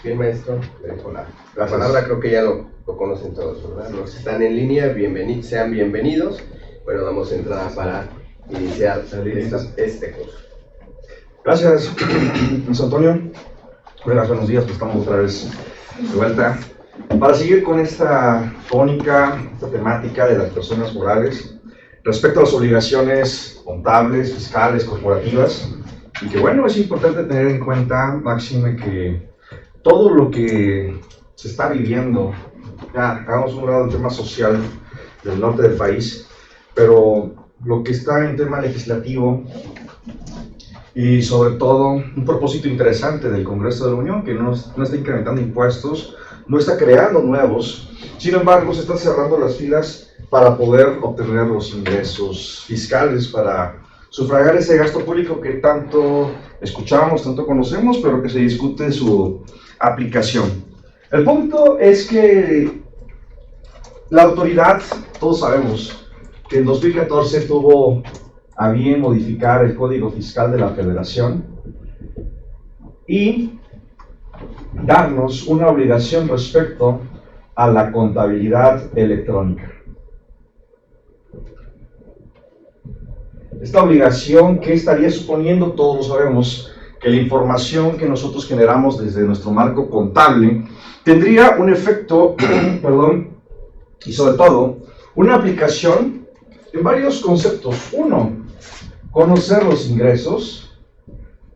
Bien, maestro, le dejo la palabra, creo que ya lo conocen todos, ¿verdad? Los que están en línea, sean bienvenidos. Bueno, damos entrada para iniciar este curso. Gracias, José Antonio. Buenos días, pues estamos otra vez de vuelta para seguir con esta tónica, esta temática de las personas morales respecto a las obligaciones contables, fiscales, corporativas, y que bueno, es importante tener en cuenta, máxime, que todo lo que se está viviendo, ya hagamos un lado del tema social del norte del país, pero lo que está en tema legislativo y sobre todo un propósito interesante del Congreso de la Unión, que no está incrementando impuestos, no está creando nuevos, sin embargo se están cerrando las filas para poder obtener los ingresos fiscales, para sufragar ese gasto público que tanto escuchamos, tanto conocemos, pero que se discute su aplicación. El punto es que la autoridad, todos sabemos que en 2014 tuvo a bien modificar el Código Fiscal de la Federación y darnos una obligación respecto a la contabilidad electrónica. Esta obligación, ¿qué estaría suponiendo? Todos lo sabemos, que la información que nosotros generamos desde nuestro marco contable tendría un efecto, y sobre todo, una aplicación en varios conceptos. Uno, conocer los ingresos.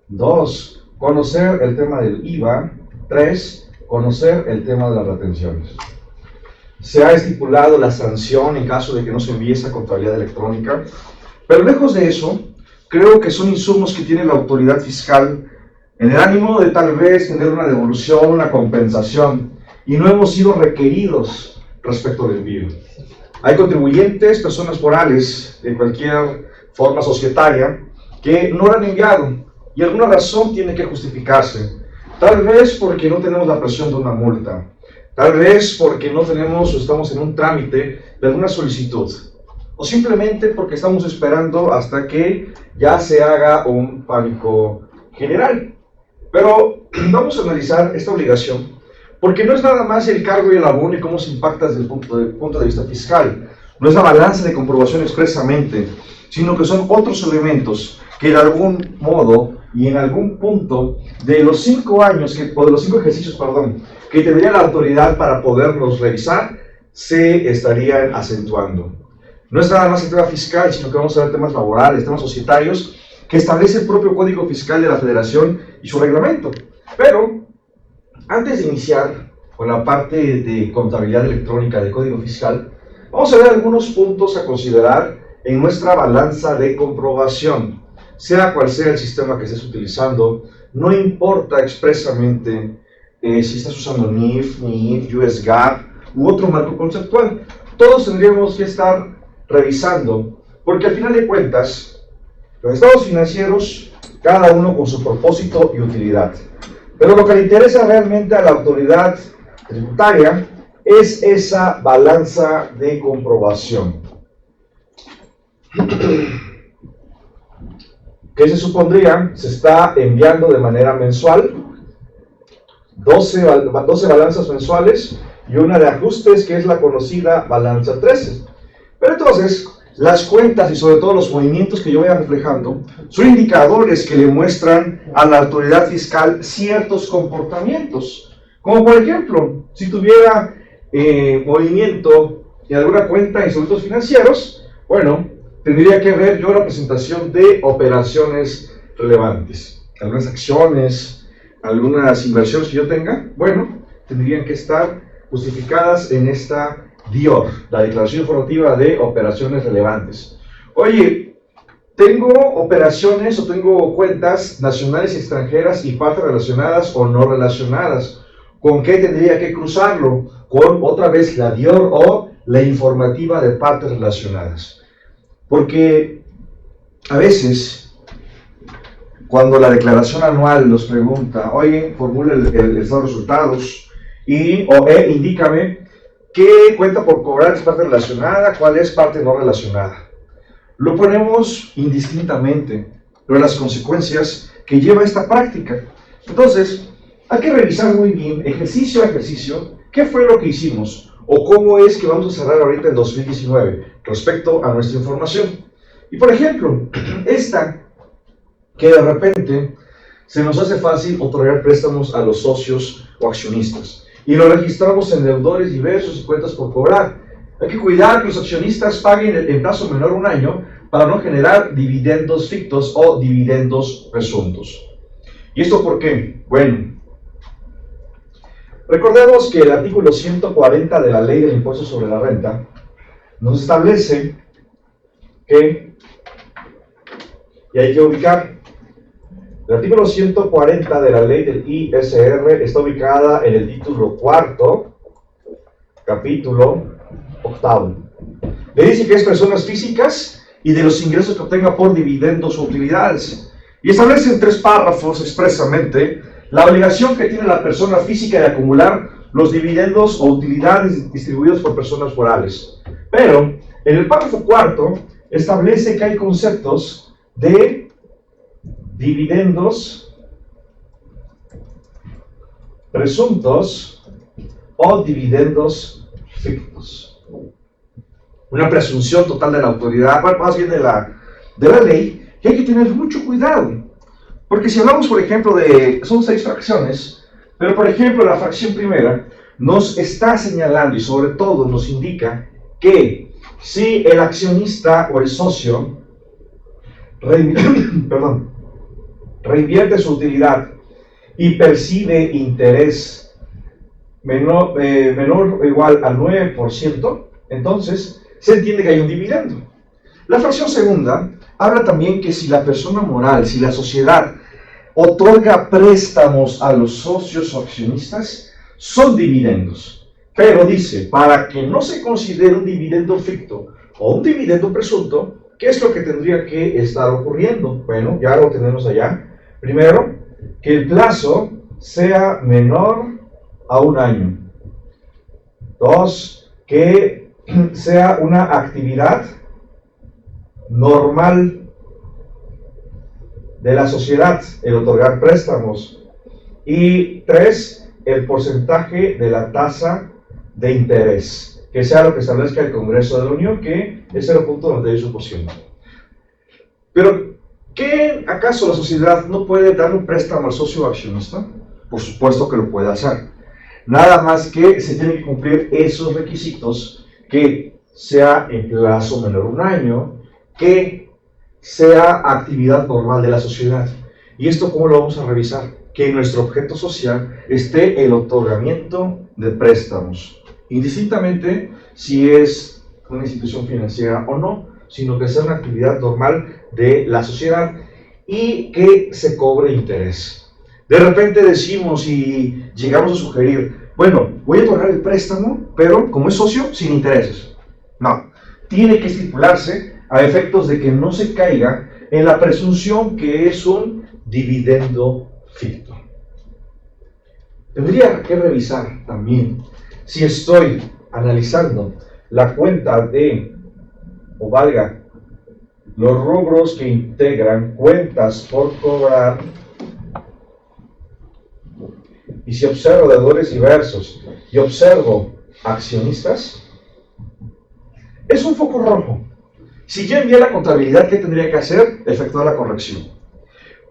Dos, conocer el tema del IVA. Tres, conocer el tema de las retenciones. Se ha estipulado la sanción en caso de que no se envíe esa contabilidad electrónica, pero lejos de eso, creo que son insumos que tiene la autoridad fiscal en el ánimo de tal vez tener una devolución, una compensación, y no hemos sido requeridos respecto del envío. Hay contribuyentes, personas morales de cualquier forma societaria, que no lo han enviado, y alguna razón tiene que justificarse. Tal vez porque no tenemos la presión de una multa, tal vez porque no tenemos o estamos en un trámite de alguna solicitud, o simplemente porque estamos esperando hasta que ya se haga un pánico general. Pero vamos a analizar esta obligación, porque no es nada más el cargo y el abono y cómo se impacta desde el punto de vista fiscal, no es la balanza de comprobación expresamente, sino que son otros elementos que de algún modo y en algún punto de los 5 ejercicios que tendría la autoridad para poderlos revisar, se estarían acentuando. No es nada más el tema fiscal, sino que vamos a ver temas laborales, temas societarios, que establece el propio Código Fiscal de la Federación y su reglamento. Pero, antes de iniciar con la parte de contabilidad electrónica del Código Fiscal, vamos a ver algunos puntos a considerar en nuestra balanza de comprobación. Sea cual sea el sistema que estés utilizando, no importa expresamente si estás usando NIF, NIF, US GAAP u otro marco conceptual. Todos tendríamos que estar revisando, porque al final de cuentas, los estados financieros, cada uno con su propósito y utilidad. Pero lo que le interesa realmente a la autoridad tributaria es esa balanza de comprobación. ¿Qué se supondría? Se está enviando de manera mensual 12 balanzas mensuales y una de ajustes, que es la conocida balanza 13. Pero entonces, las cuentas y sobre todo los movimientos que yo vaya reflejando son indicadores que le muestran a la autoridad fiscal ciertos comportamientos. Como por ejemplo, si tuviera movimiento en alguna cuenta de instrumentos financieros, bueno, tendría que ver yo la presentación de operaciones relevantes. Algunas acciones, algunas inversiones que yo tenga, bueno, tendrían que estar justificadas en esta DIOR, la Declaración Informativa de Operaciones Relevantes. Oye, tengo operaciones o tengo cuentas nacionales y extranjeras y partes relacionadas o no relacionadas. ¿Con qué tendría que cruzarlo? Con otra vez la DIOR o la informativa de partes relacionadas. Porque a veces, cuando la declaración anual nos pregunta, oye, formula el estado de resultados indícame qué cuenta por cobrar es parte relacionada, cuál es parte no relacionada. Lo ponemos indistintamente, pero las consecuencias que lleva esta práctica. Entonces, hay que revisar muy bien, ejercicio a ejercicio, qué fue lo que hicimos o cómo es que vamos a cerrar ahorita en 2019 respecto a nuestra información. Y por ejemplo, esta que de repente se nos hace fácil otorgar préstamos a los socios o accionistas y lo registramos en deudores diversos y cuentas por cobrar. Hay que cuidar que los accionistas paguen en plazo menor a un año para no generar dividendos fictos o dividendos presuntos. ¿Y esto por qué? Bueno, recordemos que el artículo 140 de la Ley del Impuesto sobre la Renta nos establece que, y hay que ubicar, el artículo 140 de la Ley del ISR está ubicada en el título cuarto, capítulo octavo. Le dice que es personas físicas y de los ingresos que obtenga por dividendos o utilidades. Y establece en 3 párrafos expresamente la obligación que tiene la persona física de acumular los dividendos o utilidades distribuidos por personas morales. Pero en el párrafo cuarto establece que hay conceptos de dividendos presuntos o dividendos fictos. Una presunción total de la autoridad, más bien de la ley, que hay que tener mucho cuidado. Porque si hablamos, por ejemplo, son 6 fracciones, pero por ejemplo la fracción primera nos está señalando y sobre todo nos indica que si el accionista o el socio reinvierte su utilidad y percibe interés menor o igual al 9%, entonces se entiende que hay un dividendo. La fracción segunda habla también que si la persona moral, si la sociedad otorga préstamos a los socios o accionistas, son dividendos. Pero dice, para que no se considere un dividendo ficto o un dividendo presunto, ¿qué es lo que tendría que estar ocurriendo? Bueno, ya lo tenemos allá. Primero, que el plazo sea menor a un año. 2, que sea una actividad normal de la sociedad, el otorgar préstamos. Y 3, el porcentaje de la tasa de interés, que sea lo que establezca el Congreso de la Unión, que es 0.98%. Pero, ¿qué acaso la sociedad no puede dar un préstamo al socio accionista? Por supuesto que lo puede hacer. Nada más que se tienen que cumplir esos requisitos, que sea en plazo menor a un año, que sea actividad normal de la sociedad. ¿Y esto cómo lo vamos a revisar? Que en nuestro objeto social esté el otorgamiento de préstamos, indistintamente si es una institución financiera o no, sino que sea una actividad normal de la sociedad y que se cobre interés. De repente decimos y llegamos a sugerir, bueno, voy a otorgar el préstamo, pero como es socio, sin intereses. No, tiene que estipularse a efectos de que no se caiga en la presunción que es un dividendo ficto. Tendría que revisar también si estoy analizando la cuenta o valga, los rubros que integran cuentas por cobrar, y si observo deudores diversos y observo accionistas, es un foco rojo. Si yo envié la contabilidad, ¿qué tendría que hacer? Efectuar la corrección.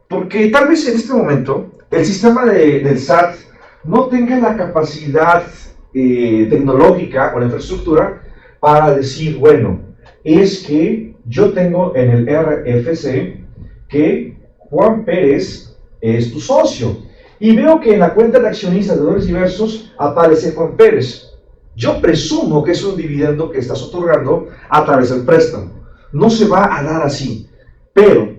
Porque tal vez en este momento el sistema del SAT no tenga la capacidad tecnológica o la infraestructura para decir, bueno, es que yo tengo en el RFC que Juan Pérez es tu socio y veo que en la cuenta de accionistas de deudores diversos aparece Juan Pérez. Yo presumo que es un dividendo que estás otorgando a través del préstamo. No se va a dar así, pero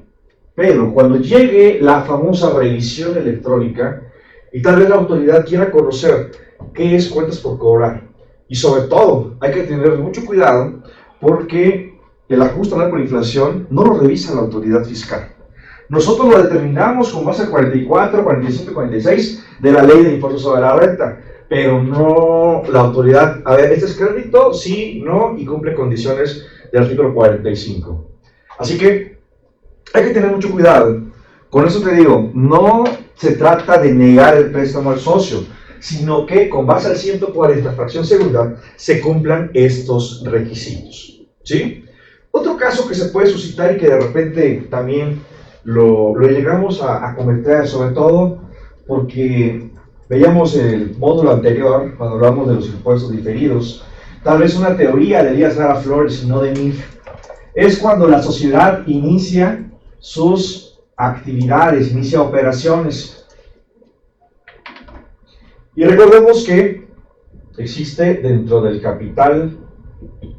cuando llegue la famosa revisión electrónica y tal vez la autoridad quiera conocer qué es cuentas por cobrar, y sobre todo hay que tener mucho cuidado porque el ajuste anual por inflación no lo revisa la autoridad fiscal. Nosotros lo determinamos con base al 44, 45 y 46 de la Ley del Impuesto sobre la Renta, pero no la autoridad, a ver, ¿este es crédito? Sí, no, y cumple condiciones del artículo 45. Así que hay que tener mucho cuidado. Con eso te digo, no se trata de negar el préstamo al socio, sino que con base al 140, fracción segunda, se cumplan estos requisitos. ¿Sí? Otro caso que se puede suscitar y que de repente también lo llegamos a cometer, sobre todo porque veíamos el módulo anterior, cuando hablamos de los impuestos diferidos, tal vez una teoría de Elías Lara Flores y no de mí, es cuando la sociedad inicia sus actividades, inicia operaciones. Y recordemos que existe dentro del capital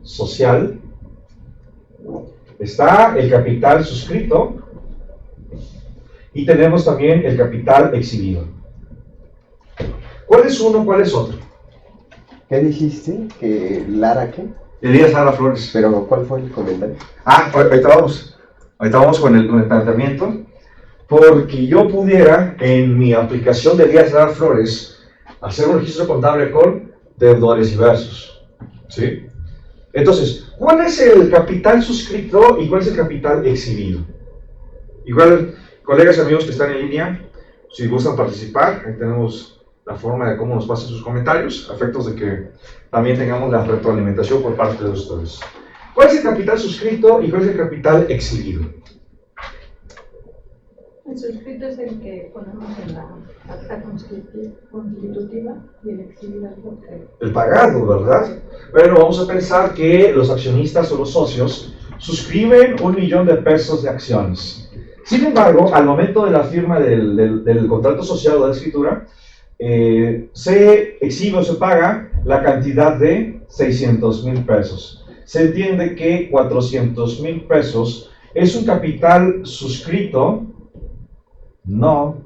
social, está el capital suscrito y tenemos también el capital exhibido. ¿Cuál es uno, cuál es otro? ¿Qué dijiste? ¿Que Lara qué? Elías Lara Flores. Pero, ¿cuál fue el comentario? Ahorita vamos. Ahorita vamos con el planteamiento. Porque yo pudiera, en mi aplicación de Elías Lara Flores, hacer un registro contable con deudores y versos. ¿Sí? Entonces, ¿cuál es el capital suscrito y cuál es el capital exhibido? Igual, colegas y amigos que están en línea, si gustan participar, ahí tenemos la forma de cómo nos pasen sus comentarios, a efectos de que también tengamos la retroalimentación por parte de ustedes. ¿Cuál es el capital suscrito y cuál es el capital exhibido? El suscrito es el que ponemos en la acta constitutiva y el exhibido es lo que... El pagado, ¿verdad? Bueno, vamos a pensar que los accionistas o los socios suscriben 1 millón de pesos de acciones. Sin embargo, al momento de la firma del contrato social o de escritura, se exhibe o se paga la cantidad de 600,000 pesos. Se entiende que 400,000 pesos es un capital suscrito, no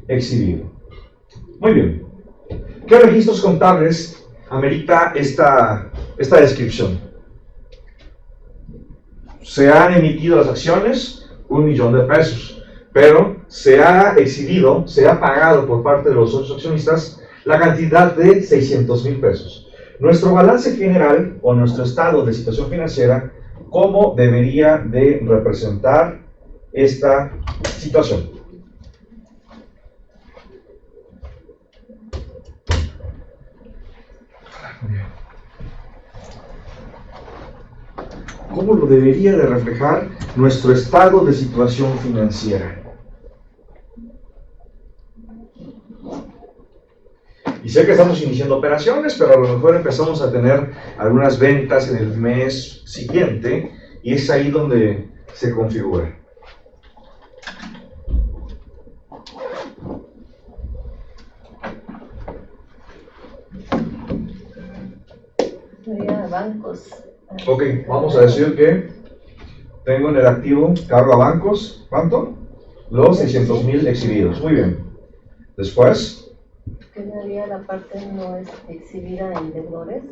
exhibido. Muy bien. ¿Qué registros contables amerita esta descripción? Se han emitido las acciones, 1 millón de pesos, pero se ha exhibido, se ha pagado por parte de los socios accionistas la cantidad de 600,000 pesos. Nuestro balance general o nuestro estado de situación financiera, ¿cómo debería de representar esta situación? ¿Cómo lo debería de reflejar nuestro estado de situación financiera? Y sé que estamos iniciando operaciones, pero a lo mejor empezamos a tener algunas ventas en el mes siguiente y es ahí donde se configura. Sería bancos. Ok, vamos a decir que tengo en el activo cargo a bancos, ¿cuánto? Los 600,000 exhibidos. Muy bien. Después, Quedaría la parte no exhibida en deudores.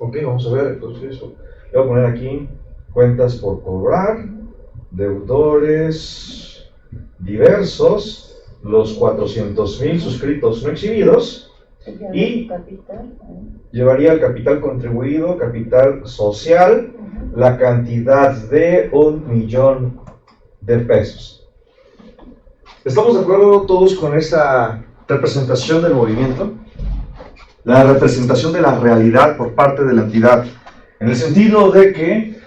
ok, vamos a ver, entonces eso. Voy a poner aquí cuentas por cobrar, deudores diversos, los 400,000 suscritos no exhibidos y capital. Llevaría el capital contribuido, capital social, la cantidad de 1 millón de pesos. ¿Estamos de acuerdo todos con esa representación del movimiento? La representación de la realidad por parte de la entidad, en el sentido de que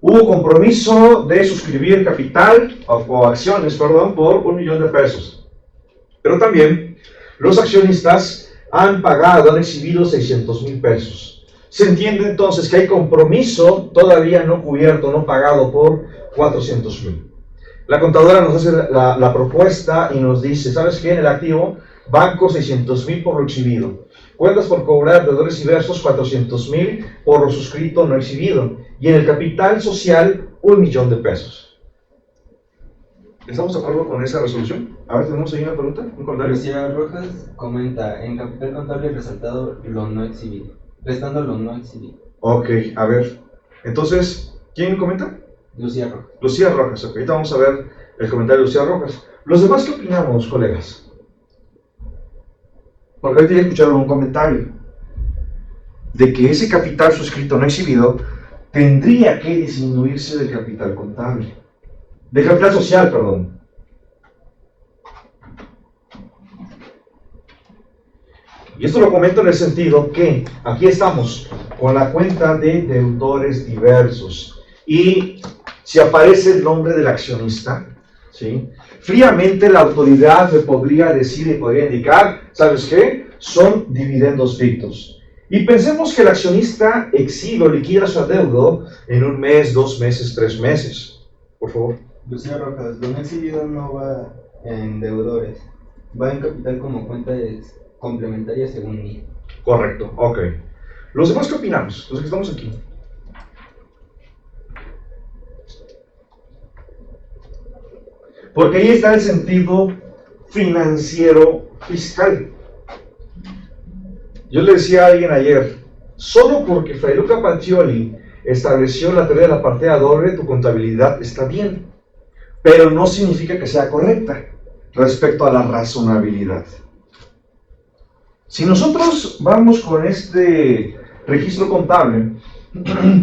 hubo compromiso de suscribir capital o acciones, perdón, por 1 millón de pesos. Pero también los accionistas han pagado, han exhibido 600,000 pesos. Se entiende entonces que hay compromiso todavía no cubierto, no pagado por 400,000. La contadora nos hace la propuesta y nos dice, ¿sabes qué? En el activo, banco 600,000 por lo exhibido. Cuentas por cobrar, deudores y versos 400,000 por lo suscrito no exhibido. Y en el capital social, 1 millón de pesos. ¿Estamos de acuerdo con esa resolución? A ver, ¿tenemos ahí una pregunta? ¿Un comentario? Lucía Rojas comenta, en capital contable resaltado lo no exhibido, restando lo no exhibido. Ok, a ver. Entonces, ¿quién comenta? Lucía Rojas. Lucía Rojas, ok. Ahorita vamos a ver el comentario de Lucía Rojas. ¿Los demás qué opinamos, colegas? Porque ahorita ya escucharon un comentario de que ese capital suscrito no exhibido tendría que disminuirse del capital contable. Del capital social, perdón. Y esto lo comento en el sentido que aquí estamos con la cuenta de deudores diversos. Y si aparece el nombre del accionista, ¿sí?, fríamente la autoridad me podría decir y podría indicar, ¿sabes qué? Son dividendos fictos. Y pensemos que el accionista exhibe o liquida su adeudo en 1 mes, 2 meses, 3 meses. Por favor. Lucía Rojas, lo no exhibido no va en deudores, va en capital como cuenta complementaria según mí. Correcto, ok. ¿Los demás qué opinamos? Los que estamos aquí. Porque ahí está el sentido financiero fiscal. Yo le decía a alguien ayer, solo porque Fray Luca Pacioli estableció la teoría de la partida doble, tu contabilidad está bien, pero no significa que sea correcta respecto a la razonabilidad. Si nosotros vamos con este registro contable,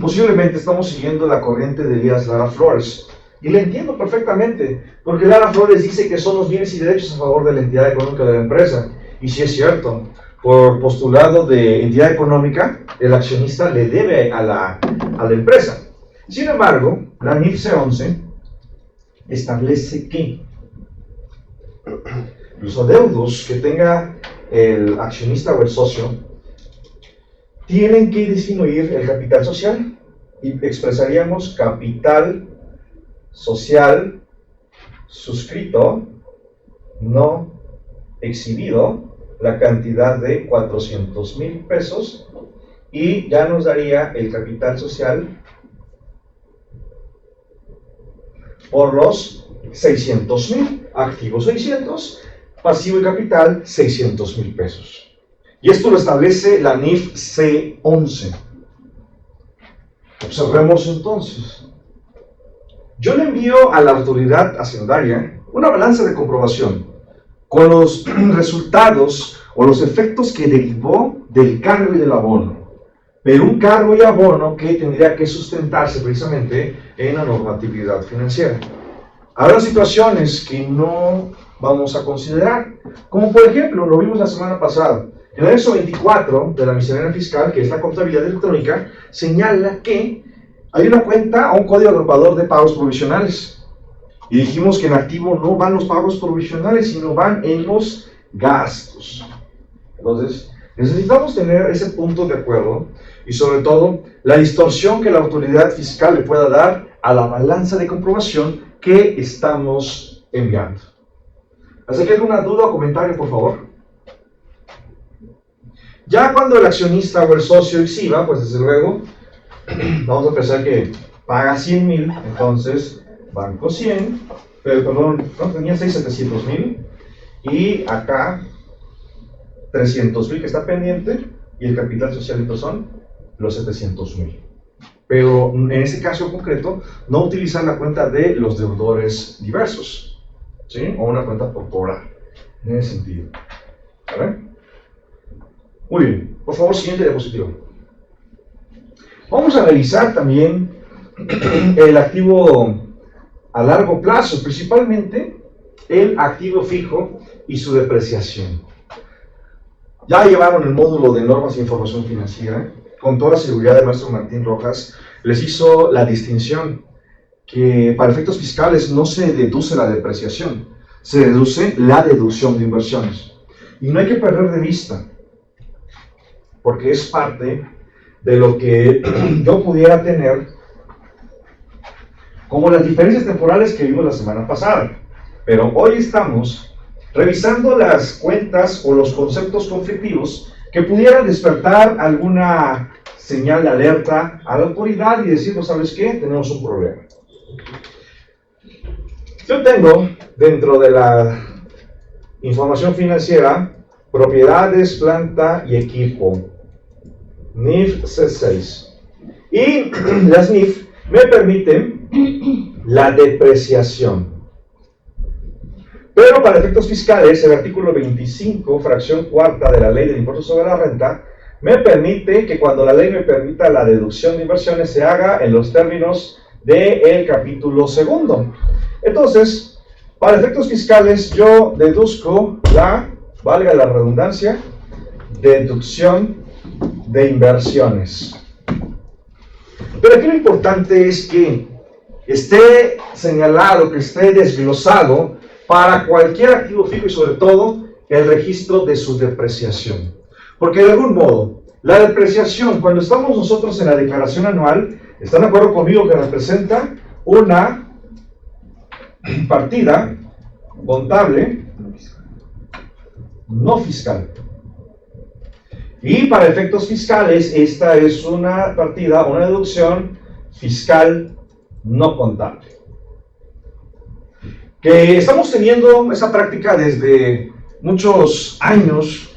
posiblemente estamos siguiendo la corriente de Elías Lara Flores, y le entiendo perfectamente, porque Lara Flores dice que son los bienes y derechos a favor de la entidad económica de la empresa, y si es cierto, por postulado de entidad económica, el accionista le debe a la empresa. Sin embargo, la NIF C11 establece que los adeudos que tenga el accionista o el socio tienen que disminuir el capital social, y expresaríamos capital social suscrito no exhibido, la cantidad de 400,000 pesos, y ya nos daría el capital social por los 600,000, activo 600, pasivo y capital 600,000 pesos. Y esto lo establece la NIF C11. Observemos entonces. Yo le envío a la autoridad hacendaria una balanza de comprobación con los resultados o los efectos que derivó del cargo y del abono, pero un cargo y abono que tendría que sustentarse precisamente en la normatividad financiera. Habrá situaciones que no vamos a considerar, como por ejemplo, lo vimos la semana pasada, en el anexo 24 de la miscelánea fiscal, que es la contabilidad electrónica, señala que hay una cuenta o un código agrupador de pagos provisionales. Y dijimos que en activo no van los pagos provisionales, sino van en los gastos. Entonces, necesitamos tener ese punto de acuerdo y sobre todo la distorsión que la autoridad fiscal le pueda dar a la balanza de comprobación que estamos enviando. ¿Así que alguna duda o comentario, por favor? Ya cuando el accionista o el socio exhiba, pues desde luego, vamos a pensar que paga 100,000, entonces banco 100, pero perdón, no tenía 700,000, y acá 300,000 que está pendiente, y el capital social estos son los 700,000. Pero en este caso concreto, no utilizar la cuenta de los deudores diversos, ¿sí? O una cuenta por cobrar, en ese sentido. ¿Vale? Muy bien, por favor, siguiente diapositiva. Vamos a revisar también el activo a largo plazo, principalmente el activo fijo y su depreciación. Ya llevaron el módulo de normas e información financiera. Con toda la seguridad el maestro Martín Rojas les hizo la distinción que para efectos fiscales no se deduce la depreciación, se deduce la deducción de inversiones. Y no hay que perder de vista, porque es parte de lo que yo pudiera tener como las diferencias temporales que vimos la semana pasada. Pero hoy estamos revisando las cuentas o los conceptos conflictivos que pudieran despertar alguna señal de alerta a la autoridad y decir, ¿sabes qué? Tenemos un problema. Yo tengo dentro de la información financiera propiedades, planta y equipo, NIF C6. Y las NIF me permiten la depreciación. Pero para efectos fiscales, el artículo 25, fracción cuarta de la Ley del Impuesto sobre la Renta, me permite que cuando la ley me permita la deducción de inversiones se haga en los términos del capítulo segundo. Entonces, para efectos fiscales, yo deduzco la, valga la redundancia, deducción de inversiones. Pero aquí lo importante es que esté señalado, que esté desglosado para cualquier activo fijo y sobre todo el registro de su depreciación. Porque de algún modo, la depreciación, cuando estamos nosotros en la declaración anual, ¿están de acuerdo conmigo que representa una partida contable no fiscal? Y para efectos fiscales, esta es una partida, una deducción fiscal no contable. Que estamos teniendo esa práctica desde muchos años,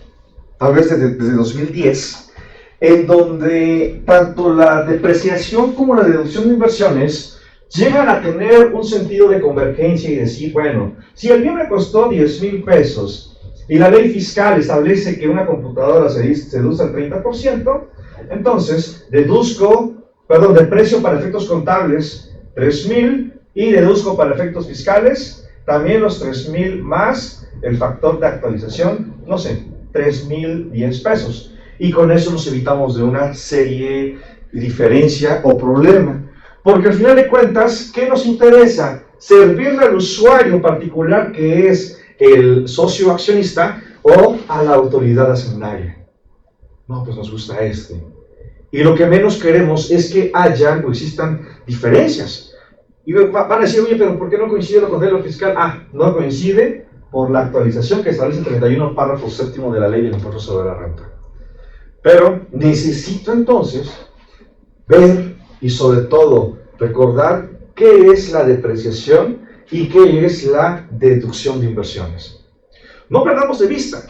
tal vez desde 2010, en donde tanto la depreciación como la deducción de inversiones llegan a tener un sentido de convergencia y decir, bueno, si el bien me costó 10,000 pesos, y la ley fiscal establece que una computadora se deduce al 30%, entonces deprecio para efectos contables 3,000 y deduzco para efectos fiscales también los 3,000 más el factor de actualización, no sé, 3,010 pesos. Y con eso nos evitamos de una serie de diferencia o problema. Porque al final de cuentas, ¿qué nos interesa? Servirle al usuario particular que es el socio accionista o a la autoridad hacendaria. No, pues nos gusta este. Y lo que menos queremos es que hayan o existan diferencias. Y van a decir, oye, pero ¿por qué no coincide lo contrario fiscal? No coincide por la actualización que establece el 31 párrafo séptimo de la ley del impuesto sobre la renta. Pero necesito entonces ver y sobre todo recordar qué es la depreciación y qué es la deducción de inversiones. No perdamos de vista,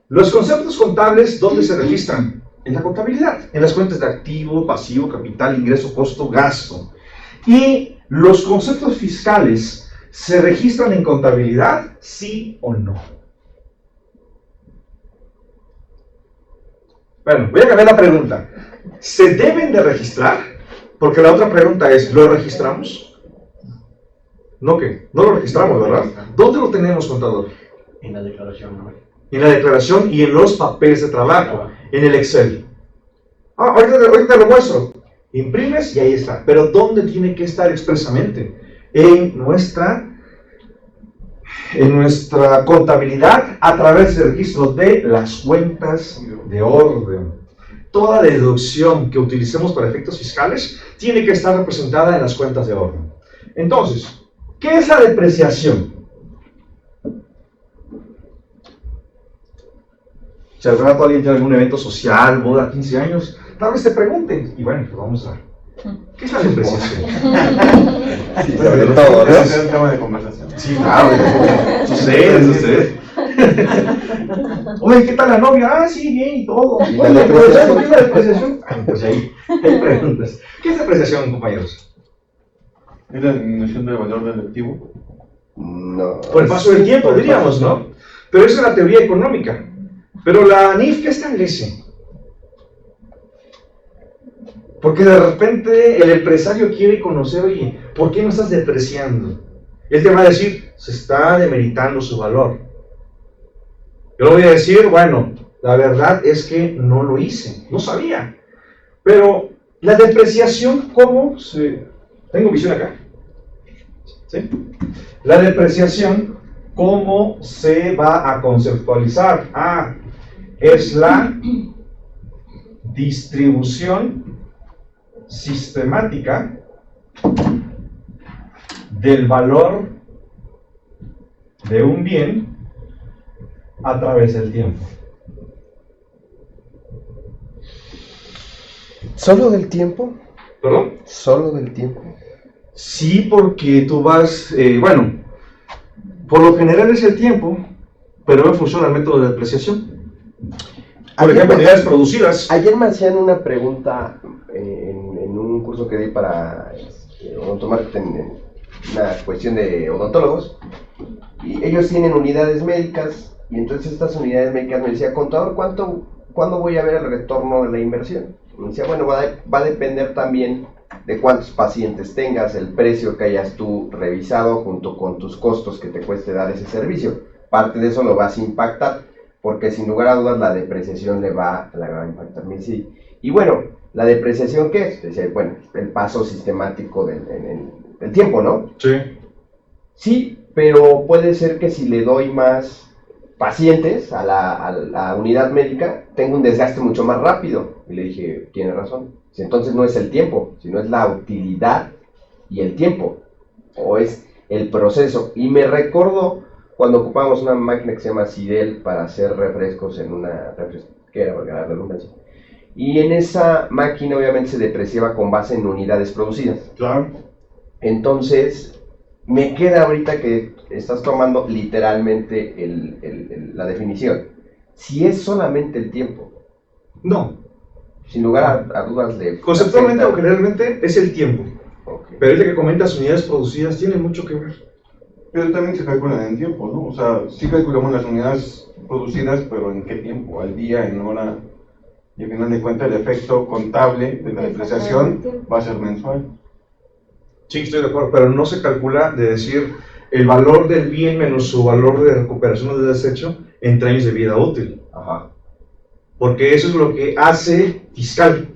los conceptos contables, ¿dónde se registran? En la contabilidad, en las cuentas de activo, pasivo, capital, ingreso, costo, gasto. Y los conceptos fiscales, ¿se registran en contabilidad, sí o no? Bueno, voy a cambiar la pregunta. ¿Se deben de registrar? Porque la otra pregunta es, ¿lo registramos? No, ¿qué? No lo registramos, ¿verdad? ¿Dónde lo tenemos, contador? En la declaración, ¿no? En la declaración y en los papeles de trabajo, en el Excel. Ahorita lo muestro. Imprimes y ahí está. Pero ¿dónde tiene que estar expresamente? En nuestra contabilidad a través del registro de las cuentas de orden. Toda deducción que utilicemos para efectos fiscales tiene que estar representada en las cuentas de orden. Entonces, ¿qué es la depreciación? Si al rato alguien tiene algún evento social, boda, 15 años, tal vez te pregunten. Y bueno, pues vamos a... ¿Qué es la depreciación? Sí, sobre todo, ¿no? Es un tema de conversación. Sí, claro, sucede. Oye, ¿qué tal la novia? Sí, bien y todo. ¿Y la Oye, depreciación? ¿qué es la depreciación? Pues ahí hay preguntas. ¿Qué es depreciación, compañeros? Es la disminución del valor del activo. No. Por el paso del tiempo, diríamos, ¿no? Pero esa es la teoría económica. Pero la ANIF, ¿qué establece? Porque de repente el empresario quiere conocer, oye, ¿por qué no estás depreciando? Él te va a decir, se está demeritando su valor. Yo le voy a decir, bueno, la verdad es que no lo hice, no sabía. Pero la depreciación, ¿cómo se...? ¿Tengo visión acá? ¿Sí? La depreciación, ¿cómo se va a conceptualizar? Es la distribución sistemática del valor de un bien a través del tiempo. ¿Solo del tiempo? ¿Perdón? ¿Solo del tiempo? Sí, porque tú vas, por lo general es el tiempo, pero en función al método de depreciación. Por ejemplo, unidades producidas. Ayer me hacían una pregunta en un curso que di para odontomarketing, en una cuestión de odontólogos, y ellos tienen unidades médicas, y entonces estas unidades médicas me decía, contador, ¿cuándo voy a ver el retorno de la inversión? Me decía, bueno, va a depender también de cuántos pacientes tengas, el precio que hayas tú revisado junto con tus costos que te cueste dar ese servicio. Parte de eso lo vas a impactar. porque sin lugar a dudas la depreciación le va a impactar. Sí. Y bueno, ¿la depreciación qué es? Es decir, bueno, el paso sistemático del tiempo, ¿no? Sí. Sí, pero puede ser que si le doy más pacientes a la unidad médica, tengo un desgaste mucho más rápido. Y le dije, tiene razón. Entonces no es el tiempo, sino es la utilidad y el tiempo, o es el proceso. Y me recordó cuando ocupábamos una máquina que se llama Sidel para hacer refrescos en una refresquera, porque la redundancia. Y en esa máquina obviamente se depreciaba con base en unidades producidas. Claro. Entonces, me queda ahorita que estás tomando literalmente la definición. Si es solamente el tiempo. No. Sin lugar a dudas de... Conceptualmente o generalmente es el tiempo. Okay. Pero este que comentas unidades producidas tiene mucho que ver. Pero también se calcula en tiempo, ¿no? O sea, sí calculamos las unidades producidas, pero ¿en qué tiempo? Al día, en hora. Y al final de cuentas el efecto contable de la depreciación va a ser mensual. Sí, estoy de acuerdo, pero no se calcula de decir el valor del bien menos su valor de recuperación o de desecho entre años de vida útil. Ajá. Porque eso es lo que hace fiscal.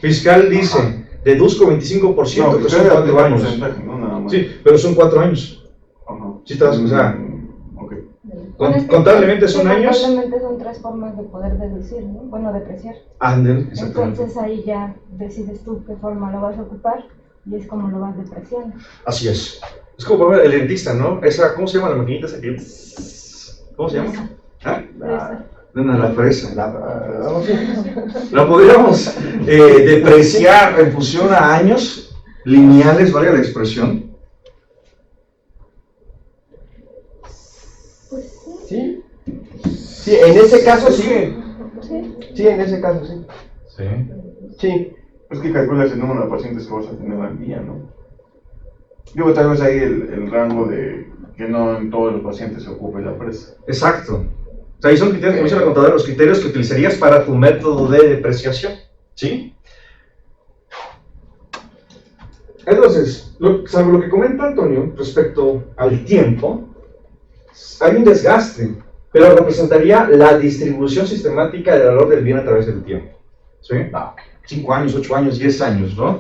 Fiscal dice, Ajá. Deduzco 25%, No, que son 4 años. No, nada más. Sí, pero son 4 años. Ajá. Sí, te das, o sea, Ok. contablemente son años. Contablemente son 3 formas de poder deducir, ¿no? Bueno, depreciar. Anden, exactamente. Entonces ahí ya decides tú qué forma lo vas a ocupar y es como lo vas depreciando. Así es. Es como por ejemplo, el dentista, ¿no? Esa, ¿cómo se llama la maquinita esa que... ¿Cómo se llama? ¿Ah? La fresa. La podríamos depreciar en función a años lineales, valga la expresión. Pues Sí. Sí, en ese caso sí. sí. Sí, en ese caso sí. Sí. Sí. Es que calculas el número de pacientes que vas a tener al día, ¿no? Digo, tal vez ahí el rango de que no en todos los pacientes se ocupe la presa. Exacto. O sea, ahí son criterios, como dice la contadora, los criterios que utilizarías para tu método de depreciación. ¿Sí? Entonces, salvo lo que comenta Antonio respecto al tiempo, hay un desgaste, pero representaría la distribución sistemática del valor del bien a través del tiempo. ¿Sí? 5 años, 8 años, 10 años, ¿no?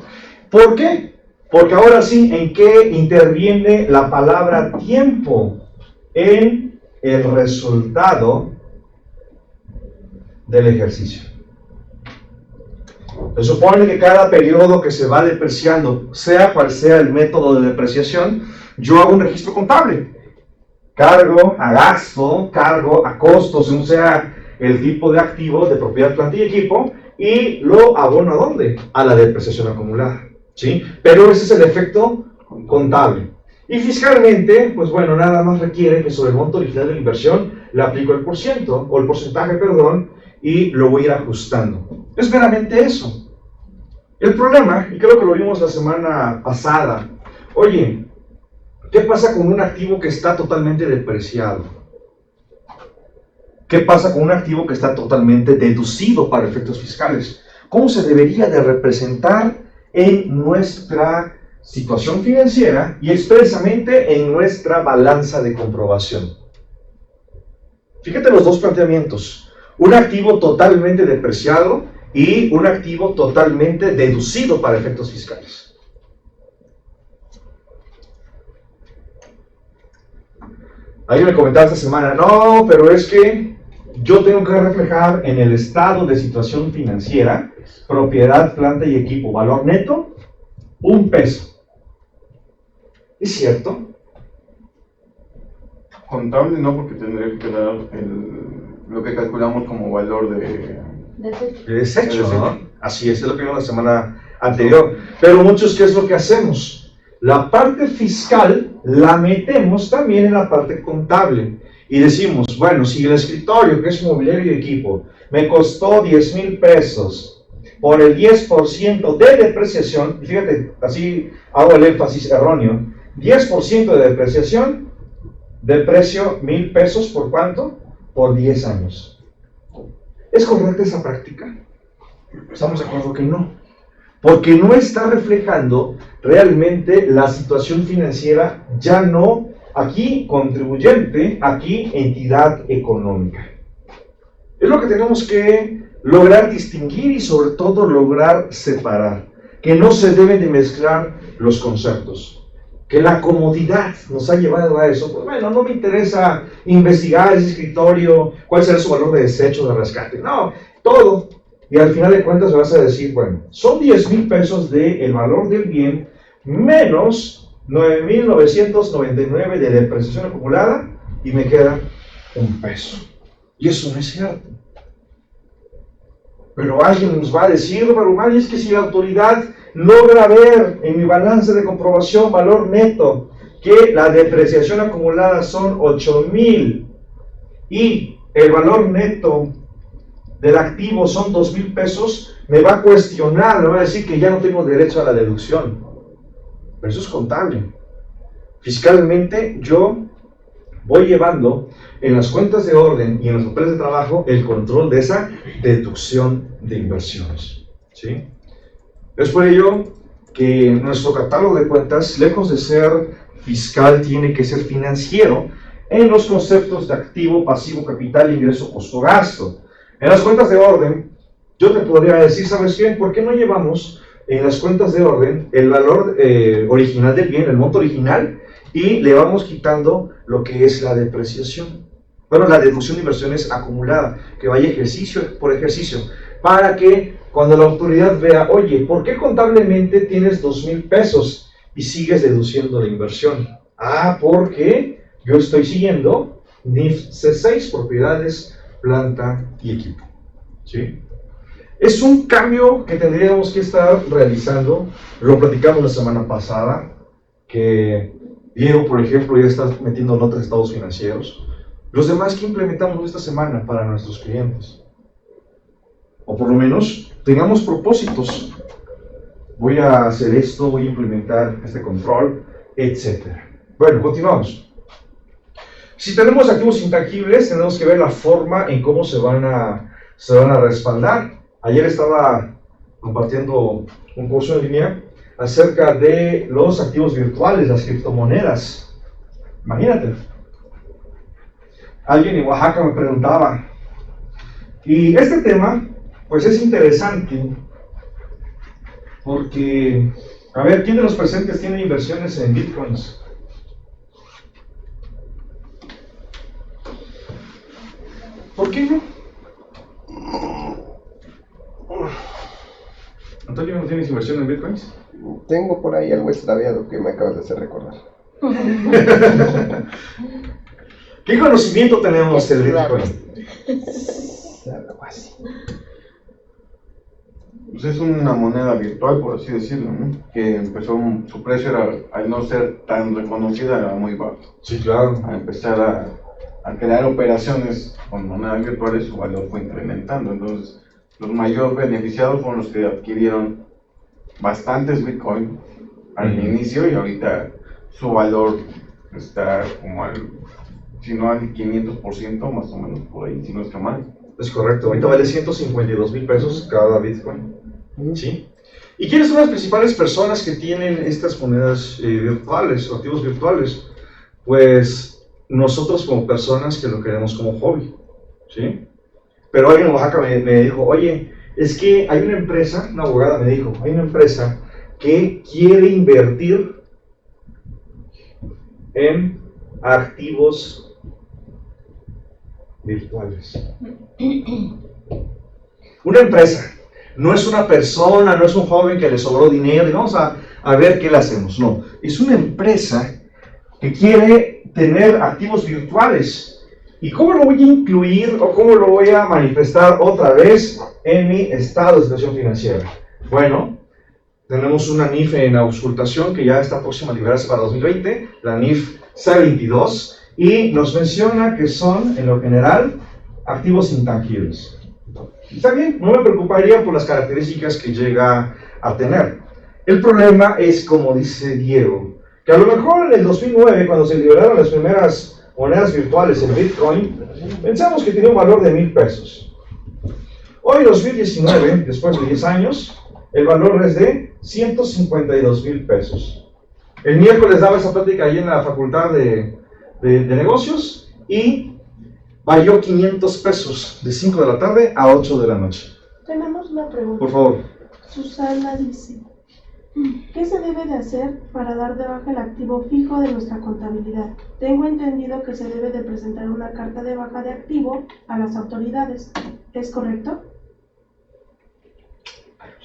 ¿Por qué? Porque ahora sí, ¿en qué interviene la palabra tiempo? En el resultado del ejercicio. Se supone que cada periodo que se va depreciando, sea cual sea el método de depreciación, yo hago un registro contable. Cargo a gasto, cargo a costos, según sea el tipo de activo de propiedad, planta y equipo, y lo abono ¿a dónde? A la depreciación acumulada. ¿Sí? Pero ese es el efecto contable. Y fiscalmente, pues bueno, nada más requiere que sobre el monto original de la inversión le aplico el porcentaje, perdón, y lo voy a ir ajustando. Es meramente eso. El problema, y creo que lo vimos la semana pasada, oye, ¿qué pasa con un activo que está totalmente depreciado? ¿Qué pasa con un activo que está totalmente deducido para efectos fiscales? ¿Cómo se debería de representar en nuestra situación financiera y expresamente en nuestra balanza de comprobación? Fíjate los dos planteamientos. Un activo totalmente depreciado y un activo totalmente deducido para efectos fiscales. Alguien me comentaba esta semana, no, pero es que yo tengo que reflejar en el estado de situación financiera, propiedad, planta y equipo, valor neto, 1 peso. ¿Es cierto? Contable no, porque tendría que quedar lo que calculamos como valor de Desecho, ¿no? Así es lo que vimos la semana anterior. Pero muchos, ¿qué es lo que hacemos? La parte fiscal la metemos también en la parte contable. Y decimos, bueno, si el escritorio, que es mobiliario y equipo, me costó 10,000 pesos por el 10% de depreciación, y fíjate, así hago el énfasis erróneo, 10% de depreciación, deprecio 1,000 pesos, ¿por cuánto? Por 10 años. ¿Es correcta esa práctica? Estamos de acuerdo que no, porque no está reflejando realmente la situación financiera, ya no Aquí contribuyente, aquí entidad económica. Es lo que tenemos que lograr distinguir y sobre todo lograr separar, que no se deben de mezclar los conceptos. Que la comodidad nos ha llevado a eso. Pues bueno, no me interesa investigar ese escritorio, cuál será su valor de desecho, de rescate. No, todo. Y al final de cuentas vas a decir, bueno, son 10,000 pesos del valor del bien menos 9,999 de depreciación acumulada y me queda un peso. Y eso no es cierto. Pero alguien nos va a decir, pero Mario, es que si la autoridad logra ver en mi balance de comprobación valor neto que la depreciación acumulada son 8,000 y el valor neto del activo son 2,000 pesos, me va a cuestionar, me va a decir que ya no tengo derecho a la deducción. Pero eso es contable. Fiscalmente yo voy llevando en las cuentas de orden y en los papeles de trabajo el control de esa deducción de inversiones. ¿Sí? Es por ello que nuestro catálogo de cuentas, lejos de ser fiscal, tiene que ser financiero en los conceptos de activo, pasivo, capital, ingreso, costo, gasto. En las cuentas de orden, yo te podría decir, ¿sabes qué? ¿Por qué no llevamos en las cuentas de orden el valor original del bien, el monto original, y le vamos quitando lo que es la depreciación? Bueno, la deducción de inversiones acumulada, que vaya ejercicio por ejercicio, para que cuando la autoridad vea, oye, ¿por qué contablemente tienes 2,000 pesos y sigues deduciendo la inversión? Ah, porque yo estoy siguiendo NIF C6, propiedades, planta y equipo. ¿Sí? Es un cambio que tendríamos que estar realizando. Lo platicamos la semana pasada, que Diego, por ejemplo, ya está metiendo notas de estados financieros. Los demás que implementamos esta semana para nuestros clientes. O por lo menos tengamos propósitos. Voy a hacer esto, voy a implementar este control, etc. Bueno, continuamos. Si tenemos activos intangibles, tenemos que ver la forma en cómo se van a respaldar. Ayer estaba compartiendo un curso en línea acerca de los activos virtuales, las criptomonedas. Imagínate. Alguien en Oaxaca me preguntaba, y este tema, pues es interesante, porque, a ver, ¿quién de los presentes tiene inversiones en bitcoins? ¿Por qué no? ¿Antonio, no tienes inversión en bitcoins? Tengo por ahí algo extraviado que me acabas de hacer recordar. ¿Qué conocimiento tenemos del bitcoin? Algo así. Pues es una moneda virtual, por así decirlo, ¿no? Que empezó, su precio era, al no ser tan reconocida, era muy bajo. Sí, claro. Al empezar a crear operaciones con monedas virtuales, su valor fue incrementando. Entonces, los mayores beneficiados fueron los que adquirieron bastantes Bitcoin al inicio, y ahorita su valor está como si no al 500% más o menos por ahí, si no es que más. Es correcto, ahorita vale 152,000 pesos cada Bitcoin. ¿Sí? ¿Y quiénes son las principales personas que tienen estas monedas virtuales, o activos virtuales? Pues nosotros como personas que lo queremos como hobby. ¿Sí? Pero alguien en Oaxaca me dijo, oye, es que hay una empresa, una abogada me dijo, hay una empresa que quiere invertir en activos virtuales. Una empresa, no es una persona, no es un joven que le sobró dinero y vamos a ver qué le hacemos. No, es una empresa que quiere tener activos virtuales. ¿Y cómo lo voy a incluir o cómo lo voy a manifestar otra vez en mi estado de situación financiera? Bueno, tenemos una NIF en auscultación que ya está próxima a liberarse para 2020, la NIF C22, y nos menciona que son, en lo general, activos intangibles. Está bien, no me preocuparía por las características que llega a tener. El problema es, como dice Diego, que a lo mejor en el 2009, cuando se liberaron las primeras monedas virtuales, el Bitcoin, pensamos que tenía un valor de 1,000 pesos. Hoy, 2019, después de 10 años, el valor es de 152,000 pesos. El miércoles daba esa plática ahí en la Facultad de de negocios y valió 500 pesos de 5 de la tarde a 8 de la noche. Tenemos una pregunta. Por favor. Susana dice, ¿qué se debe de hacer para dar de baja el activo fijo de nuestra contabilidad? Tengo entendido que se debe de presentar una carta de baja de activo a las autoridades. ¿Es correcto?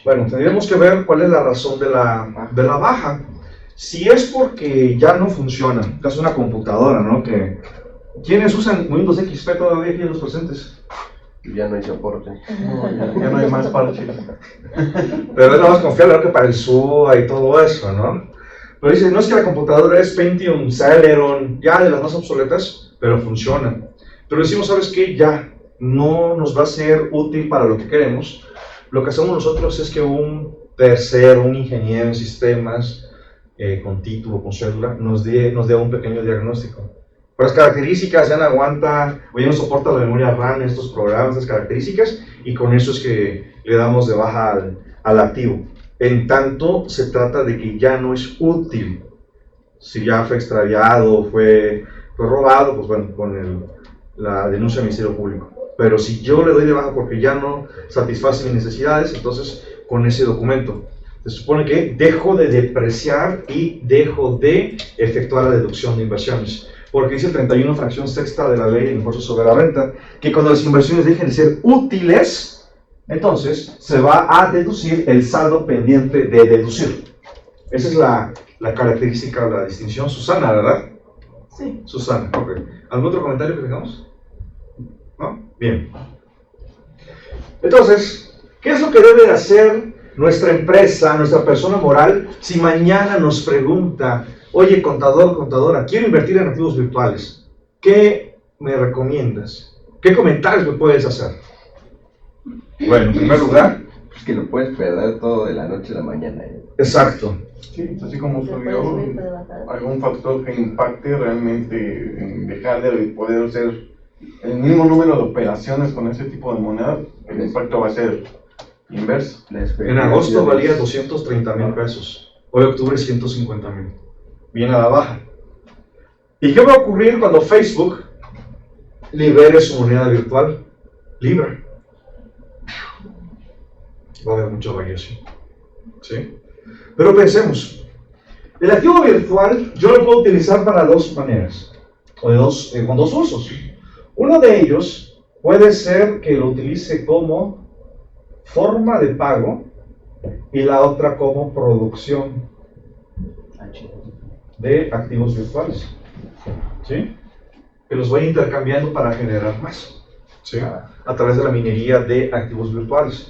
Bueno, tendríamos que ver cuál es la razón de la baja. Si es porque ya no funciona, es una computadora, ¿no? ¿Quiénes usan Windows XP todavía aquí en los presentes? Ya no hay soporte. Ya no hay más parches. Pero es la más confiable, ¿no? Que para el SUA y todo eso, ¿no? Pero dice, no es que la computadora es Pentium, Celeron, ya de las más obsoletas, pero funciona. Pero decimos, ¿sabes qué? Ya no nos va a ser útil para lo que queremos. Lo que hacemos nosotros es que un tercero, un ingeniero en sistemas, con título, con cédula, nos dé un pequeño diagnóstico. Por las características, ya no aguanta, o ya no soporta la memoria RAM en estos programas, estas características, y con eso es que le damos de baja al activo. En tanto, se trata de que ya no es útil. Si ya fue extraviado, fue robado, pues bueno, con la denuncia al Ministerio Público. Pero si yo le doy de baja porque ya no satisface mis necesidades, entonces con ese documento se supone que dejo de depreciar y dejo de efectuar la deducción de inversiones. Porque dice el 31 fracción sexta de la ley de impuestos sobre la renta, que cuando las inversiones dejen de ser útiles, entonces se va a deducir el saldo pendiente de deducir. Esa es la característica o la distinción. Susana, ¿verdad? Sí. Susana, ok. ¿Algún otro comentario que tengamos? ¿No? Bien. Entonces, ¿qué es lo que debe de hacer nuestra empresa, nuestra persona moral, si mañana nos pregunta, oye, contador, contadora, quiero invertir en activos virtuales, ¿qué me recomiendas? ¿Qué comentarios me puedes hacer? Bueno, en primer lugar, Es que lo puedes perder todo de la noche a la mañana. exacto. Sí, así como subió algún factor que impacte realmente en dejar de poder hacer el mismo número de operaciones con ese tipo de moneda, el impacto va a ser inverso. En agosto valía 230,000 pesos, hoy octubre 150,000. Viene a la baja. ¿Y qué va a ocurrir cuando Facebook libere su moneda virtual? Libra. Va a haber mucha variación. ¿Sí? Pero pensemos, el activo virtual yo lo puedo utilizar para dos maneras, o con dos usos. Uno de ellos puede ser que lo utilice como forma de pago y la otra como producción de activos virtuales, ¿sí? Que los voy intercambiando para generar más, ¿sí? A través de la minería de activos virtuales.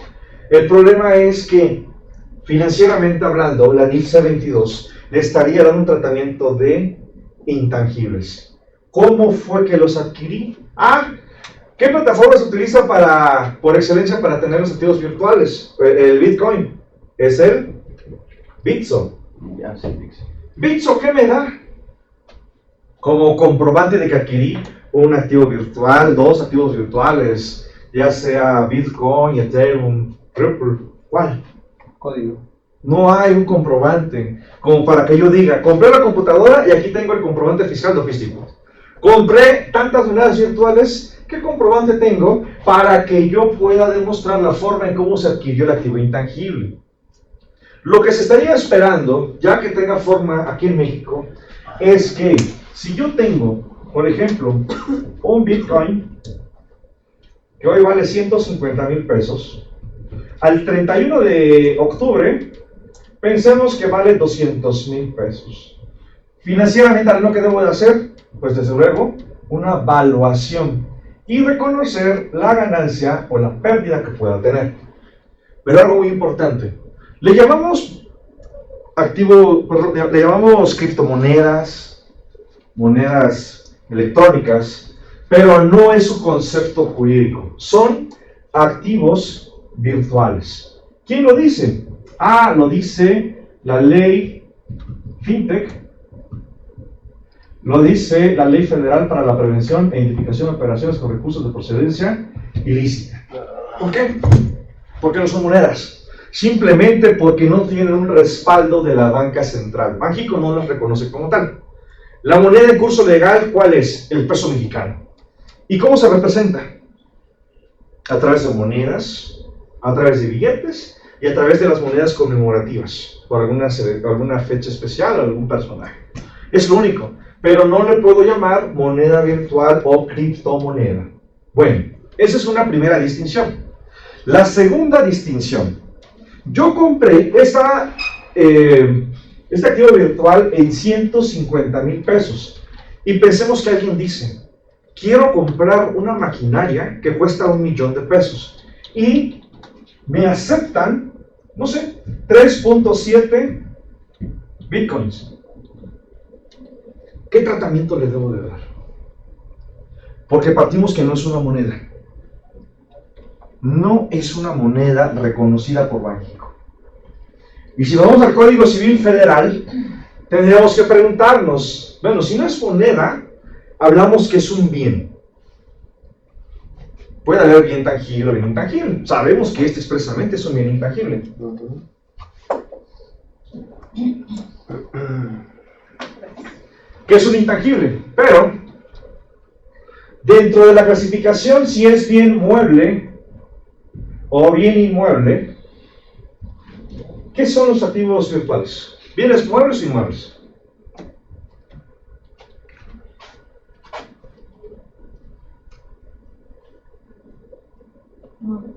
El problema es que, financieramente hablando, la NIF C22 le estaría dando un tratamiento de intangibles. ¿Cómo fue que los adquirí? ¿Qué plataforma se utiliza por excelencia para tener los activos virtuales? El Bitcoin. Es el Bitso. Ya, sí, Bitso. ¿Bitso qué me da? Como comprobante de que adquirí un activo virtual, dos activos virtuales, ya sea Bitcoin, Ethereum, Ripple, ¿cuál? Código. No hay un comprobante como para que yo diga, compré la computadora y aquí tengo el comprobante fiscal de Ofistico. Compré tantas monedas virtuales, ¿qué comprobante tengo para que yo pueda demostrar la forma en cómo se adquirió el activo intangible? Lo que se estaría esperando, ya que tenga forma aquí en México, es que si yo tengo, por ejemplo, un Bitcoin que hoy vale 150,000 pesos, al 31 de octubre, pensemos que vale 200,000 pesos. Financieramente, ¿lo que debo de hacer? Pues desde luego, una valuación y reconocer la ganancia o la pérdida que pueda tener. Pero algo muy importante, le llamamos le llamamos criptomonedas, monedas electrónicas, pero no es su concepto jurídico, son activos virtuales. ¿Quién lo dice? Lo dice la ley FinTech, lo dice la Ley Federal para la Prevención e Identificación de Operaciones con Recursos de Procedencia Ilícita. ¿Por qué? Porque no son monedas. Simplemente porque no tienen un respaldo de la banca central. México no las reconoce como tal. La moneda en curso legal, ¿cuál es? El peso mexicano. ¿Y cómo se representa? A través de monedas, a través de billetes y a través de las monedas conmemorativas, por alguna fecha especial o algún personaje. Es lo único, pero no le puedo llamar moneda virtual o criptomoneda. Bueno, esa es una primera distinción. La segunda distinción, yo compré este activo virtual en 150,000 pesos y pensemos que alguien dice, quiero comprar una maquinaria que cuesta 1,000,000 de pesos y me aceptan, no sé, 3.7 bitcoins. ¿Qué tratamiento le debo de dar? Porque partimos que no es una moneda. No es una moneda reconocida por Banxico. Y si vamos al Código Civil Federal, tendríamos que preguntarnos, bueno, si no es moneda, hablamos que es un bien. Puede haber bien tangible o bien intangible. Sabemos que este expresamente es un bien intangible. Que es un intangible, pero dentro de la clasificación, si es bien mueble o bien inmueble, ¿qué son los activos virtuales? ¿Bienes muebles o inmuebles? Mueve.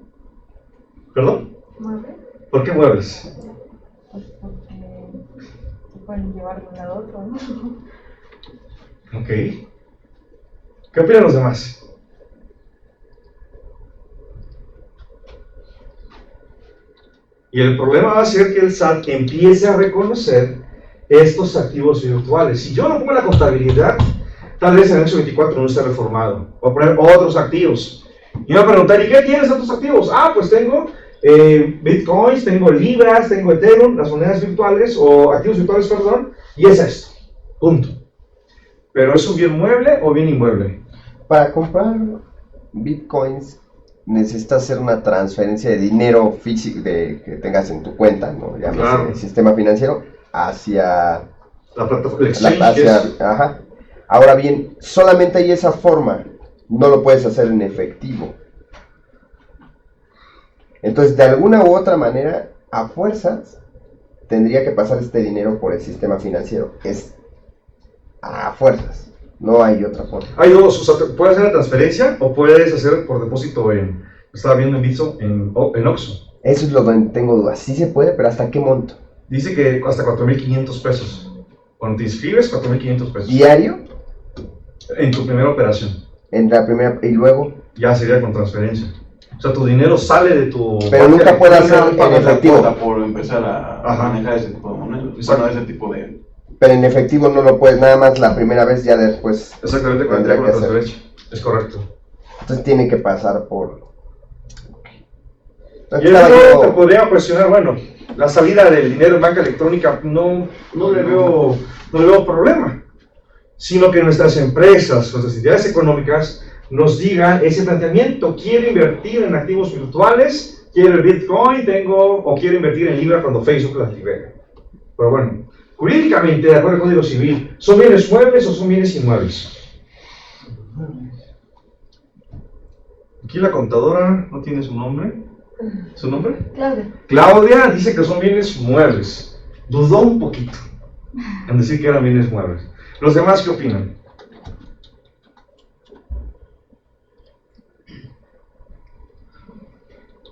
¿Perdón? Mueve. ¿Por qué muebles? Pues porque se pueden llevar de un lado a otro, ¿no? Ok. ¿Qué opinan los demás? Y el problema va a ser que el SAT empiece a reconocer estos activos virtuales. Si yo no pongo la contabilidad, tal vez en el anexo 24 no esté reformado. Voy a poner otros activos. Y me va a preguntar, ¿y qué tienes de tus activos? Ah, pues tengo bitcoins, tengo libras, tengo Ethereum, las monedas virtuales, o activos virtuales, perdón, y es esto. Punto. ¿Pero es un bien mueble o bien inmueble? Para comprar bitcoins necesitas hacer una transferencia de dinero físico que tengas en tu cuenta, ¿no? Llámese Claro. el sistema financiero, hacia La plataforma, el exchange, ajá. Ahora bien, solamente hay esa forma, no lo puedes hacer en efectivo. Entonces, de alguna u otra manera, a fuerzas, tendría que pasar este dinero por el sistema financiero. Es a fuerzas, no hay otra forma. hay dos, o sea, puedes hacer la transferencia o puedes hacer por depósito estaba viendo en Bitso, en Oxxo. Eso es lo que tengo dudas. Sí se puede, pero ¿hasta qué monto? Dice que hasta 4,500 pesos. Cuando te inscribes, 4,500 pesos. ¿Diario? En tu primera operación. En la primera, y luego, Ya sería con transferencia. O sea, tu dinero sale de tu... pero nunca puede Una hacer en paga la efectivo. cuota por empezar a Ajá. manejar ese tipo de monedas. Exacto. Bueno, ese tipo de... Pero en efectivo no lo puedes, nada más la primera vez, ya después. Exactamente, cuando Tendrá te con que la hacer. transferencia. Es correcto. Entonces tiene que pasar por. Y Entonces, estaba eso te yo- podría cuestionar, bueno, la salida del dinero en banca electrónica no le veo problema, sino que nuestras empresas, nuestras entidades económicas nos digan ese planteamiento: quiero invertir en activos virtuales, quiero el Bitcoin, o quiero invertir en Libra cuando Facebook las libera. Pero bueno, jurídicamente, de acuerdo al Código Civil, ¿son bienes muebles o son bienes inmuebles? Aquí la contadora no tiene su nombre. ¿Su nombre? Claudia. Claudia dice que son bienes muebles. Dudó un poquito en decir que eran bienes muebles. ¿Los demás qué opinan?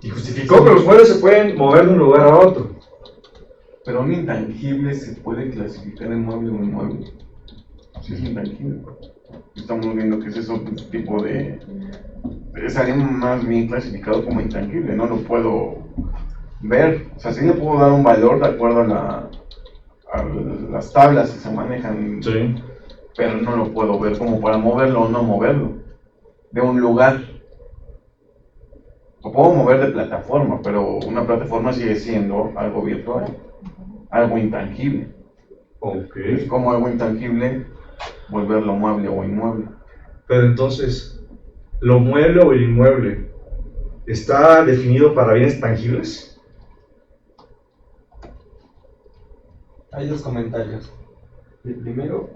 Y justificó que los muebles se pueden mover de un lugar a otro. Pero un intangible se puede clasificar en mueble o inmueble. Si es intangible. Estamos viendo que ese es otro tipo de... Estaría más bien clasificado como intangible, no lo puedo ver. O sea, sí le puedo dar un valor de acuerdo a las tablas que se manejan, Sí. pero no lo puedo ver como para moverlo o no moverlo de un lugar. Lo puedo mover de plataforma, pero una plataforma sigue siendo algo virtual, algo intangible. Ok. Es como algo intangible volverlo mueble o inmueble. Pero entonces, ¿lo mueble o el inmueble está definido para bienes tangibles? Hay dos comentarios. El primero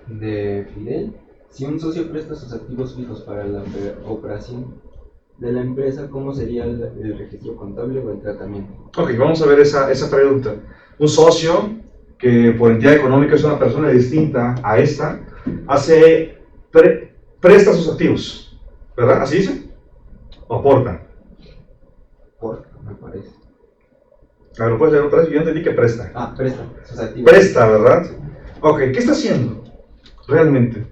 de Fidel. Si un socio presta sus activos fijos para la operación de la empresa, ¿cómo sería el registro contable o el tratamiento? Ok, vamos a ver esa pregunta. Un socio que por entidad económica es una persona distinta a esta, presta sus activos, ¿verdad? ¿Así dice? ¿O aporta? Por, me parece. A ver, ¿lo puedes leer otra vez? Yo entendí que presta. Ah, presta sus activos. Presta, ¿verdad? Ok, ¿qué está haciendo realmente?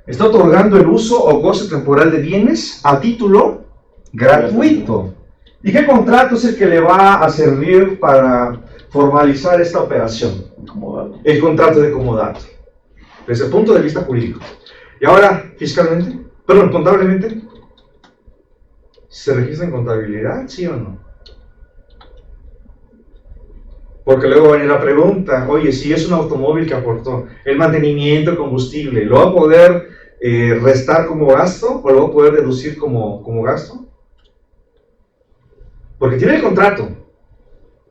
Está otorgando el uso o goce temporal de bienes a título gratuito. ¿Y qué contrato es el que le va a servir para formalizar esta operación? El contrato de comodato, desde el punto de vista jurídico. Y ahora, contablemente, ¿se registra en contabilidad, sí o no? Porque luego viene la pregunta, oye, si es un automóvil que aportó el mantenimiento, el combustible, ¿lo va a poder restar como gasto o lo va a poder deducir como gasto? Porque tiene el contrato.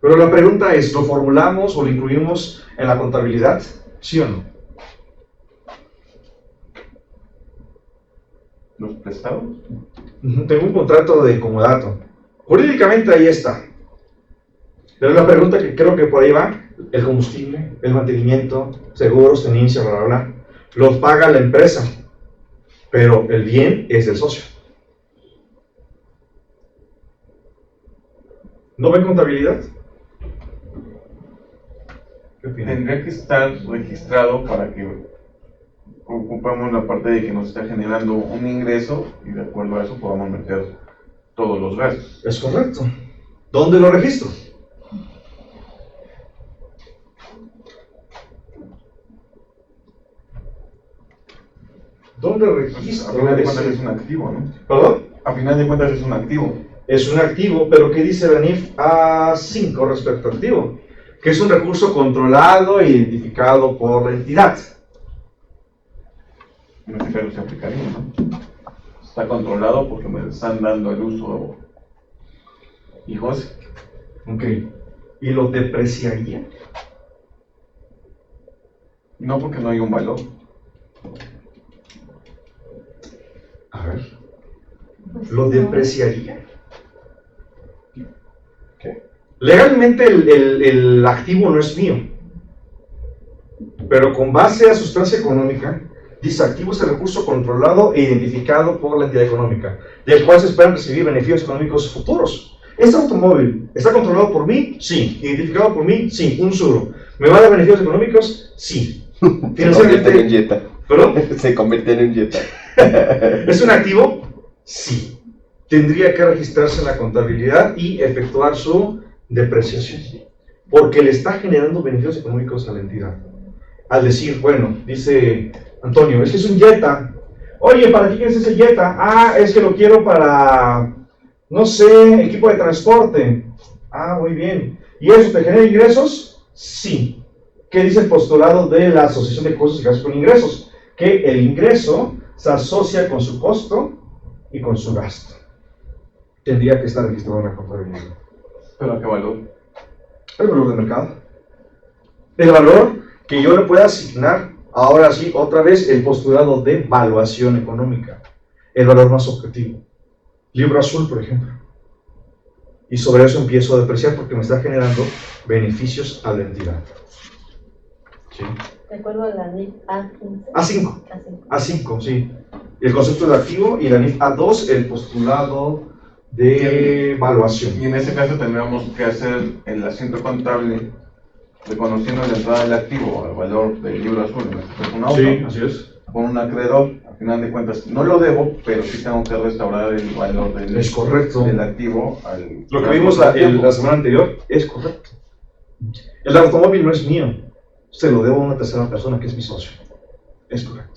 Pero la pregunta es, ¿lo formulamos o lo incluimos en la contabilidad? ¿Sí o no? ¿Los prestados? Tengo un contrato de comodato. Jurídicamente ahí está. Pero la pregunta que creo que por ahí va, el combustible, el mantenimiento, seguros, tenencia, bla, bla, bla, los paga la empresa, pero el bien es del socio. ¿No ven contabilidad? ¿Qué opinan? Tendría que estar registrado para que ocupemos la parte de que nos está generando un ingreso y de acuerdo a eso podamos meter todos los gastos. Es correcto. ¿Dónde lo registro? ¿Dónde A registro? final de cuentas es un activo, ¿no? ¿Perdón? A final de cuentas es un activo. Es un activo, pero ¿qué dice la NIF A5 respecto al activo? Que es un recurso controlado e identificado por la entidad. En este caso se aplicaría, ¿no? Está controlado porque me están dando el uso hijos. Ok. ¿Y lo depreciaría? No, porque no hay un valor. A ver. Pues ¿Lo no. depreciaría? ¿Qué? Legalmente el activo no es mío. Pero con base a sustancia económica, dice activo es el recurso controlado e identificado por la entidad económica, del cual se esperan recibir beneficios económicos futuros. ¿Este automóvil está controlado por mí? Sí. ¿Identificado por mí? Sí. Un suro. ¿Me va a dar beneficios económicos? Sí. Se convierte en un Financieramente, Jetta. ¿perdón? Se convierte en un Jetta. ¿Es un activo? Sí. Tendría que registrarse en la contabilidad y efectuar su depreciación, porque le está generando beneficios económicos a la entidad. Al decir, bueno, dice Antonio, es que es un Jetta. Oye, ¿para qué quieres ese Jetta? Ah, es que lo quiero para, no sé, equipo de transporte. Ah, muy bien. ¿Y eso te genera ingresos? Sí. ¿Qué dice el postulado de la Asociación de Costos y Gastos con Ingresos? Que el ingreso se asocia con su costo y con su gasto. Tendría que estar registrado en la contabilidad. ¿Pero a qué valor? El valor de mercado. El valor que yo le pueda asignar, ahora sí, otra vez, el postulado de valuación económica. El valor más objetivo. Libro azul, por ejemplo. Y sobre eso empiezo a depreciar porque me está generando beneficios a la entidad. ¿Sí? De acuerdo a la NIF A15. A5. A5. A5, sí. El concepto de activo y la NIF A2, el postulado de evaluación. Y en ese caso tendríamos que hacer el asiento contable reconociendo la entrada del activo al valor del libro azul, en este caso un auto, Sí, así es. con un acreedor. A final de cuentas no lo debo, pero sí tengo que restaurar el valor Es correcto. del activo al... Lo que vimos la semana anterior es correcto. El automóvil no es mío. Se lo debo a una tercera persona que es mi socio. Es correcto.